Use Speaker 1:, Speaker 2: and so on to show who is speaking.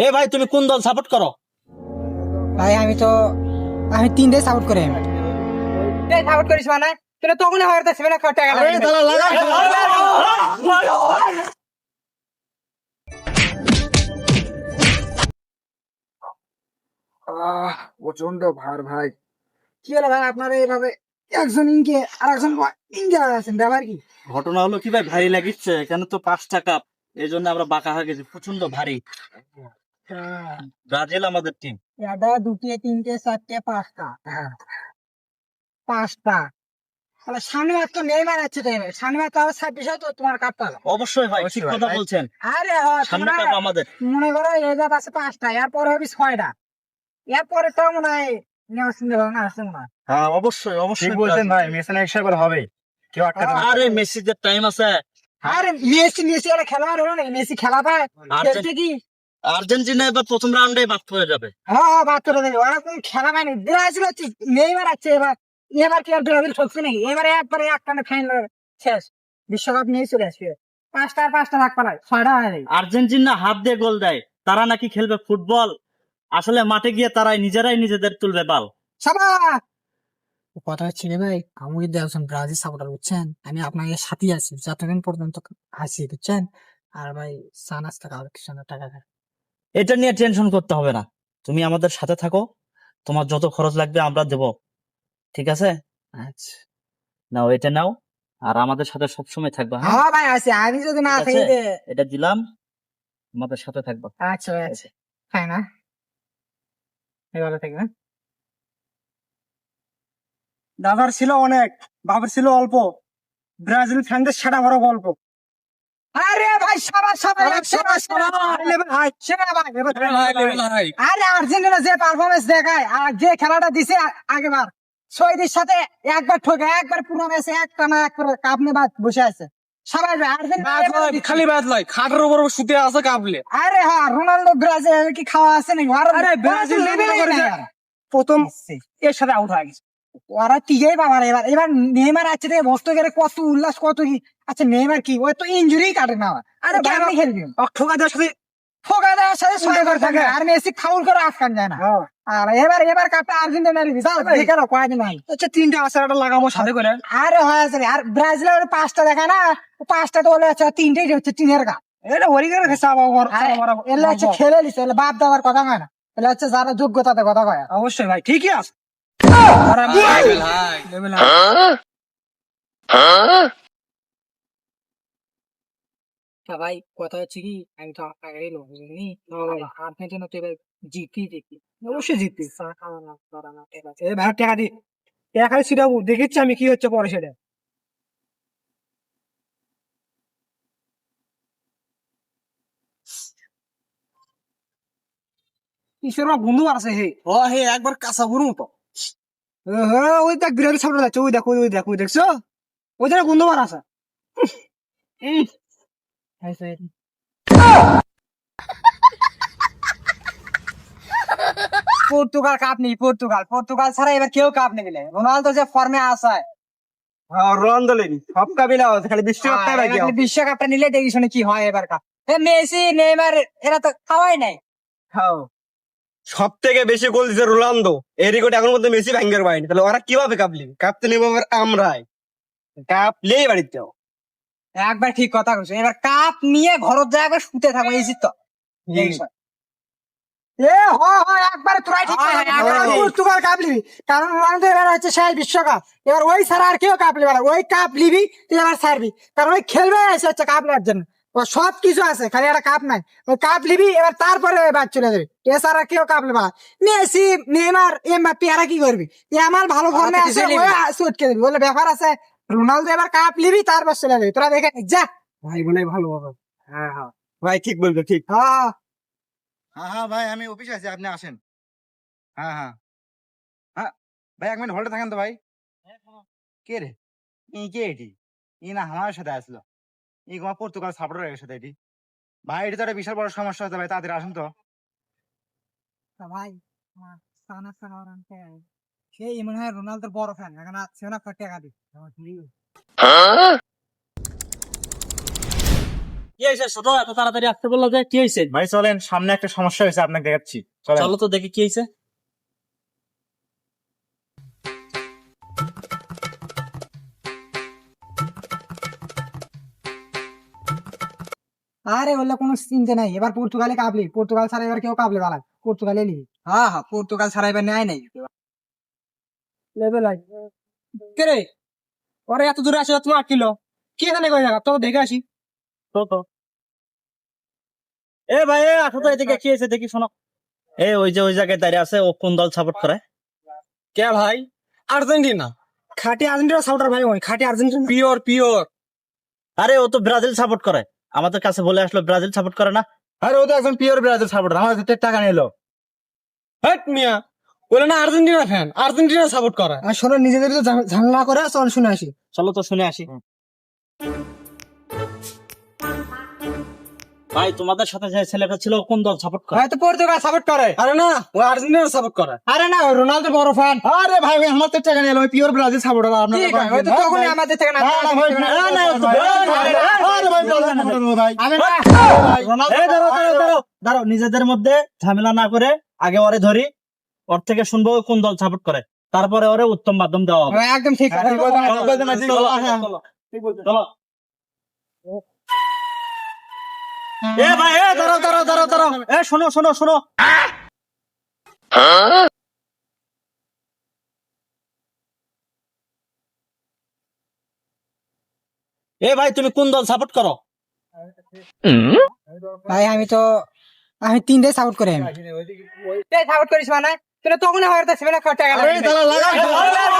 Speaker 1: এ ভাই তুমি কোন দল সাপোর্ট করো?
Speaker 2: ভাই আমি তিনটে সাপোর্ট করি। সাপোর্ট করিস মানে তোরা তখন হয়তো দেখছিস না টাকা
Speaker 1: আরে তালা লাগা
Speaker 2: প্রচন্ড ভার ভাই। কি হলো ভাই আপনারা এইভাবে একজন ইনকে আর একজন ইনকে আছেন ব্যাপার কি?
Speaker 1: ঘটনা হলো কি ভাই, ভারী লাগিচ্ছে কেন তো 5টা কাপ, এই জন্য আমরা বাঁকা হয়ে গেছি, প্রচন্ড ভারী। ব্রাজিল আমাদের টিম।
Speaker 2: এটা দুটি তিনটে চারটে পাঁচটা, হ্যাঁ পাঁচটা। তাহলে সামনে বার তো নেইমার আছে তো, সামনে বার তো আবার 26 তো তোমার কাপ পাবে।
Speaker 1: অবশ্যই ভাই, ঠিক কথা বলছেন।
Speaker 2: আরে হ্যাঁ,
Speaker 1: সামনে
Speaker 2: তোমরা
Speaker 1: কাপ আমাদের।
Speaker 2: মনে করো এজাত আছে পাঁচটা, এরপরে হবে 6টা, এরপরে তো মনে হয় নেওয়ার চিন্তা ভাবনা আছে মনে হয়।
Speaker 1: হ্যাঁ অবশ্যই অবশ্যই
Speaker 3: ঠিক বলছেন ভাই, মেসি না একবার হবে, কেউ আটকাতে পারবে না।
Speaker 1: আরে মেসিদের টাইম আছে।
Speaker 2: আরে মেসি একটা খেলোয়াড় হলো না, মেসি খেলা পায় খেলতে কি?
Speaker 1: আর্জেন্টিনা এবার প্রথম রাউন্ডে বাদ হয়ে যাবে।
Speaker 2: হ্যাঁ বাদ করে দেবে, ওরা কোন খেলা পায়নি। ব্রাজিল হচ্ছে নেইমার আছে এবার, এবার কি আর ব্রাজিল ঠকছে নাকি? এবারে একবারে একটানে ফাইনাল শেষ, বিশ্বকাপ নিয়ে চলে আসবে। পাঁচটা আর পাঁচটা ভাগ পালায় 6টা হয়ে যায়।
Speaker 1: আর্জেন্টিনা হাত দিয়ে গোল দেয়, তারা নাকি খেলবে ফুটবল, আসলে মাঠে গিয়ে তারাই নিজেরাই নিজেদের তুলবে বাল।
Speaker 2: সাবাস। কথা হচ্ছে রে ভাই, আমি যদি একজন ব্রাজিল সাপোর্টার বুঝছেন, আমি আপনাকে সাথে আছি যতদিন পর্যন্ত আছি বুঝছেন। আর ভাই সানাস টাকা কিছু না টাকা দেয়।
Speaker 1: এটা নিয়ে টেনশন করতে হবে না, তুমি আমাদের সাথে থাকো, তোমার যত খরচ লাগবে আমরা দেব, ঠিক আছে?
Speaker 2: আচ্ছা
Speaker 1: নাও এটা নাও, আর আমাদের সাথে সবসময় থাকবা। হ্যাঁ
Speaker 2: হ্যাঁ ভাই আছে, আমি যদি না
Speaker 1: ঠিক
Speaker 2: থাকি
Speaker 1: আছে? এটা দিলাম, আমাদের সাথে থাকবা।
Speaker 2: আচ্ছা ভাই আছে, তাই না? এভাবে থাকবে।
Speaker 3: দাদার ছিল অনেক, বাবার ছিল অল্প, ব্রাজিল ফ্যানদের সেটা বড় গল্প।
Speaker 2: আরে ভাই সাবাস সাবাস সাবাস আরে আর্জেন্টিনা যে পারফরমেন্স দেখায় আর যে খেলাটা দিছে আগেবার সৌদির সাথে, একবার ঠকে একবার পুরো ম্যাচে একটা না এক করে কাপ নিয়ে বসে আছে সবাই। আর্জেন্টিনা
Speaker 3: খালি বাদ লাই, খাটের উপর শুতে আছে কাবলে।
Speaker 2: আরে হ্যাঁ, রোনাল্ডো ব্রাজিল কি খাওয়া আছে নাকি?
Speaker 3: আরে ব্রাজিল প্রথম এর সাথে আউট হয়ে গেছে।
Speaker 2: ওরা টিকেই পাবার। এবার এবার নেইমার আছে রে, বস্ত গেলে কত উল্লাস কত কি। আচ্ছা নেইমার কি, ওই তো ইনজুরি কাটে না। আরে কেমনি খেলবি?
Speaker 3: ঠোকা দেওয়ার সাথে
Speaker 2: ফোকা দেওয়ার সাথে ছয় করে থাকে, আর মেসি ফাউল করে আটকান যায় না। আর এবার কাপটা আর্জেন্টিনা নিবি, যাও দেখে নাও কয়েকদিন নাই।
Speaker 3: আচ্ছা 3টা আছে, একটা লাগাবো সাথে করে।
Speaker 2: আরে হয় আছে রে, আর ব্রাজিলের 5টা দেখা না, 5টা তো হলে আছে 3টেই হচ্ছে টিনের গা।
Speaker 3: এটা ওরি করে খেসা
Speaker 2: এলে হচ্ছে খেলে নিছে, এলে বাপ দেওয়ার কথা কয় না, এলে হচ্ছে যারা যোগ্যতাতে কথা কয়।
Speaker 3: অবশ্যই ভাই, ঠিকই আছে।
Speaker 2: ভাই কথা হচ্ছে কি, আমি তো আপনাকে লোক বুঝলি, আপনার জন্য তো এবার জিততেই দেখি।
Speaker 3: অবশ্যই জিতবি।
Speaker 2: চা খাওয়া না করা না, ঠিক আছে?
Speaker 3: এই ভাই টাকা দি, টাকা সেটা দেখেছি আমি কি হচ্ছে পরে সেটা। ঈশ্বর বন্ধু আছে হে,
Speaker 1: ও হে একবার কাঁচা বুড়ো তো।
Speaker 3: হ্যাঁ ওই দেখ বিরাট সামনে যাচ্ছে, ওই দেখো ওই দেখো ওই দেখছো, ওই জায়গায় বন্ধু আছে।
Speaker 2: পর্তুগাল কাপ নেই, পর্তুগাল ছাড়া এবার কেউ কাপ নেবে না। রোনালদো যে ফর্মে আসায়,
Speaker 3: রোনালদো লেনি সব কাবিলা খালি বিশ্বকাপটা বাকি।
Speaker 2: বিশ্বকাপটা নিলে দেখি শুনে কি হয় এবার কাপ। মেসি নেইমার এরা তো খাওয়াই নাই।
Speaker 3: সব থেকে বেশি গোল দিচ্ছে রোনালদো, এই রেকর্ড এখন মধ্যে মেসি ভাঙ্গার পায়নি। তাহলে ওরা কিভাবে কাপ নিবে? কাপ তো নেবো আমরাই, কাপ নেই বাড়িতে।
Speaker 2: একবার ঠিক কথা কইছো, এবার কাপ নিয়ে ঘরের জায়গায় শুতে থাকো, এই তো একবারে তোরাই ঠিক কথা বলছিস। পর্তুগাল কাপ নিবি, কারণ রোনালদো এবার হচ্ছে সেই বিশ্বকাপ, এবার ওই ছাড়া আর কেউ কাপ নিবে না। ওই কাপ নিবি তুই এবার ছাড়বি, কারণ ওই খেলবে এসে হচ্ছে কাপ নেওয়ার জন্য। ও সব কিছু আছে, খালি একটা কাপ নাই। ওই কাপ নিবি এবার, তারপরে বাদ চলে যাবে। এছাড়া কেউ কাপ নেবে না। মেসি নেইমার এমবাপ্পে এরা কি করবি? আমার ভালো ফর্মে আছে, ওই চটকে দিবি, বলে ব্যাপার আছে। রোনালদো এবার কাপ নিবি, তারপর চলে যাবি। তোরা দেখে নিস, যা
Speaker 3: ভাই মনে ভালো হবে। হ্যাঁ হ্যাঁ ভাই ঠিক বলছো, ঠিক।
Speaker 2: হ্যাঁ
Speaker 4: হ্যাঁ হ্যাঁ ভাই, আমি অফিসে আছি, আপনি আসেন। হ্যাঁ হ্যাঁ হ্যাঁ ভাই, 1 মিনিট হোল্ডে থাকেন তো ভাই। কে রে? কে এটি? না আমার সাথে আসলো, তোমার পর্তুগাল সাপোর্টার সাথে এটি। ভাই এটা তো একটা বিশাল বড় সমস্যা হতে ভাই, তাড়াতাড়ি আসুন তো।
Speaker 2: ভাই সেই মনে হয় রোনালদোর বড় ফ্যান, এখন আসছে না টাকা দিই।
Speaker 1: কি হয়েছে ছোট, এত তাড়াতাড়ি আসতে বললো যে? কি হয়েছে?
Speaker 4: ভাই চলেন, সামনে একটা সমস্যা হয়েছে, আপনাকে দেখাচ্ছি। চলেন।
Speaker 1: চলো তো দেখি কি হয়েছে।
Speaker 2: আরে বললে কোনো চিন্তা নাই, এবার পর্তুগালে কাপলি, পর্তুগাল ছাড়া এবার কেউ কাপলে বালা, পর্তুগালে লিবি। হ্যাঁ হ্যাঁ, পর্তুগাল ছাড়া এবার নেয় নাই লেভেল আই। কে রে, ওরে এত দূরে আসে তোমার কিলো কি এখানে কই জায়গা তো দেখে আসি।
Speaker 1: তো এ ভাই, এ আসো তো এদিকে, কি হয়েছে দেখি, শোনো। ওই যে ওই জায়গায় দাঁড়িয়ে আছে, ও কোন দল সাপোর্ট করে?
Speaker 3: কে ভাই? আর্জেন্টিনা।
Speaker 2: খাঁটি আর্জেন্টিনা সাপোর্টার ভাই, ওই খাঁটি আর্জেন্টিনা।
Speaker 3: Pure pure.
Speaker 1: আরে ও তো ব্রাজিল সাপোর্ট করে, আমাদের কাছে বলে আসলো ব্রাজিল সাপোর্ট করে না।
Speaker 4: আরে ও তো একজন পিওর ব্রাজিল সাপোর্টার, আমার কাছে টাকা নিলো।
Speaker 3: হেট মিয়া, বলে না আর্জেন্টিনা ফ্যান, আর্জেন্টিনা সাপোর্ট করে।
Speaker 2: আর শোনো, নিজেদের তো ঝামেলা করে, চল শুনে আসি।
Speaker 1: চলো তো শুনে আসি। ভাই, তোমাদের সাথে যে ছেলেটা ছিল ও কোন দল সাপোর্ট করে?
Speaker 2: হয়তো পর্তুগাল সাপোর্ট করে।
Speaker 3: আরে না, ও আর্জেন্টিনা সাপোর্ট করে।
Speaker 2: আরে না, ও রোনালদো বড় ফ্যান।
Speaker 4: আরে ভাই ভাই, আমার তো টাকা নিলো, আমি পিওর ব্রাজিল সাপোর্টার। আপনার
Speaker 2: ঠিক আছে, হয়তো তখনই আমাদের থেকে না।
Speaker 1: না, না, ও তো-
Speaker 4: আরে ভাই ব্রাজিল সাপোর্টার ভাই।
Speaker 2: আমি না,
Speaker 1: দাঁড়াও, নিজেদের মধ্যে ঝামেলা না করে আগে ওরে ধরি, ওর থেকে শুনবো ও কোন দল সাপোর্ট করে, তারপরে ওরে উত্তম মাধ্যম দেওয়া হবে।
Speaker 2: একদম ঠিক আছে।
Speaker 1: চলো। ভাই, দাঁড়াও। শোনো। ভাই, তুমি কোন দল সাপোর্ট করো?
Speaker 2: ভাই আমি তিনটে সাপোর্ট করি। আমি সাপোর্ট করিস মানে তুই তখনই হয়তো সেভেন টাকা লাগবে।